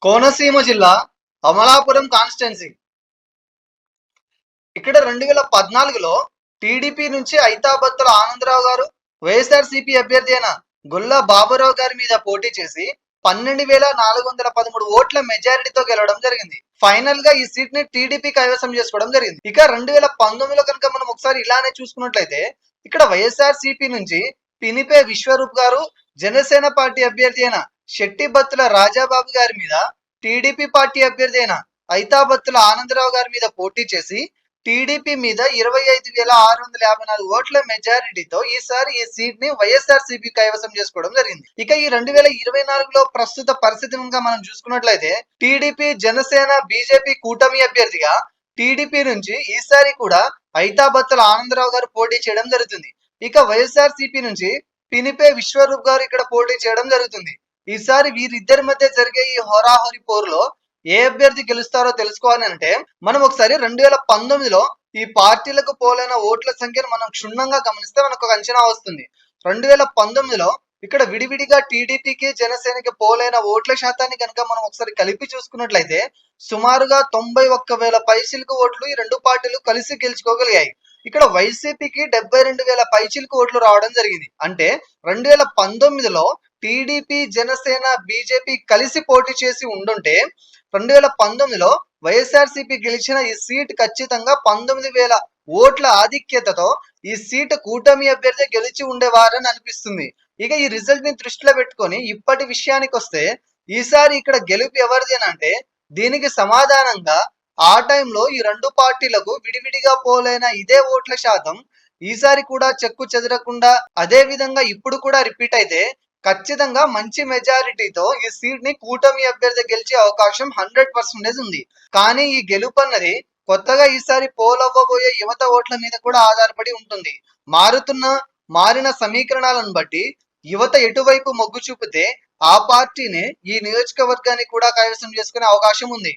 కోనసీమ జిల్లా అమలాపురం కాన్స్టిట్యున్సీ. ఇక్కడ 2014లో టీడీపీ నుంచి ఐతాబత్తుల ఆనందరావు గారు వైఎస్ఆర్సీపీ అభ్యర్థి అయిన గుల్లా బాబురావు గారి మీద పోటీ చేసి 12,413 ఓట్ల మెజారిటీతో గెలవడం జరిగింది. ఫైనల్ గా ఈ సీట్ ని టీడీపీ కైవసం చేసుకోవడం జరిగింది. ఇక 2019లో కనుక మనం ఒకసారి ఇలానే చూసుకున్నట్లయితే ఇక్కడ వైఎస్ఆర్సీపీ నుంచి పినిపే విశ్వరూప్ గారు, జనసేన పార్టీ అభ్యర్థి అయిన శెట్టి బత్తుల రాజాబాబు గారి మీద టీడీపీ పార్టీ అభ్యర్థి అయిన ఐతాబత్తుల ఆనందరావు గారి మీద పోటీ చేసి టీడీపీ మీద 25,654 ఓట్ల మెజారిటీతో ఈసారి ఈ సీట్ ని వైఎస్ఆర్సీపీ కైవసం చేసుకోవడం జరిగింది. ఇక ఈ 2024లో ప్రస్తుత పరిస్థితి మనం చూసుకున్నట్లయితే టీడీపీ, జనసేన, బీజేపీ కూటమి అభ్యర్థిగా టీడీపీ నుంచి ఈసారి కూడా ఐతాబత్తుల ఆనందరావు గారు పోటీ చేయడం జరుగుతుంది. ఇక వైఎస్ఆర్సీపీ నుంచి పినిపే విశ్వరూప్ గారు ఇక్కడ పోటీ చేయడం జరుగుతుంది. ఈసారి వీరిద్దరి మధ్య జరిగే ఈ హోరాహోరీ పోరులో ఏ అభ్యర్థి గెలుస్తారో తెలుసుకోవాలి అంటే మనం ఒకసారి 2019లో ఈ పార్టీలకు పోలైన ఓట్ల సంఖ్యను మనం క్షుణ్ణంగా గమనిస్తే మనకు ఒక అంచనా వస్తుంది. 2019లో ఇక్కడ విడివిడిగా టీడీపీకి, జనసేనకి పోలైన ఓట్ల శాతాన్ని కనుక మనం ఒకసారి కలిపి చూసుకున్నట్లయితే సుమారుగా 91,000 పైచిలకు ఓట్లు ఈ రెండు పార్టీలు కలిసి గెలుచుకోగలిగాయి. ఇక్కడ వైసీపీకి 72,000 పైచిలకు ఓట్లు రావడం జరిగింది. అంటే 2019లో టీడీపీ, జనసేన, బీజేపీ కలిసి పోటీ చేసి ఉండుంటే 2019లో వైఎస్ఆర్సీపీ గెలిచిన ఈ సీట్ ఖచ్చితంగా 19,000 ఓట్ల ఆధిక్యతతో ఈ సీటు కూటమి అభ్యర్థి గెలిచి ఉండేవారని అనిపిస్తుంది. ఇక ఈ రిజల్ట్ ని దృష్టిలో పెట్టుకొని ఇప్పటి విషయానికి వస్తే ఈసారి ఇక్కడ గెలుపు ఎవరిది అంటే దీనికి సమాధానంగా ఆ టైంలో ఈ రెండు పార్టీలకు విడివిడిగా పోలైన ఇదే ఓట్ల శాతం ఈసారి కూడా చెక్కు చెదరకుండా అదే విధంగా ఇప్పుడు కూడా రిపీట్ అయితే ఖచ్చితంగా మంచి మెజారిటీతో ఈ సీట్ ని కూటమి అభ్యర్థి గెలిచే అవకాశం 100% ఉంది. కానీ ఈ గెలుపు అన్నది కొత్తగా ఈసారి పోల్ అవ్వబోయే యువత ఓట్ల మీద కూడా ఆధారపడి ఉంటుంది. మారిన సమీకరణాలను బట్టి యువత ఎటువైపు మొగ్గు చూపితే ఆ పార్టీని ఈ నియోజకవర్గాన్ని కూడా కైవసం చేసుకునే అవకాశం ఉంది.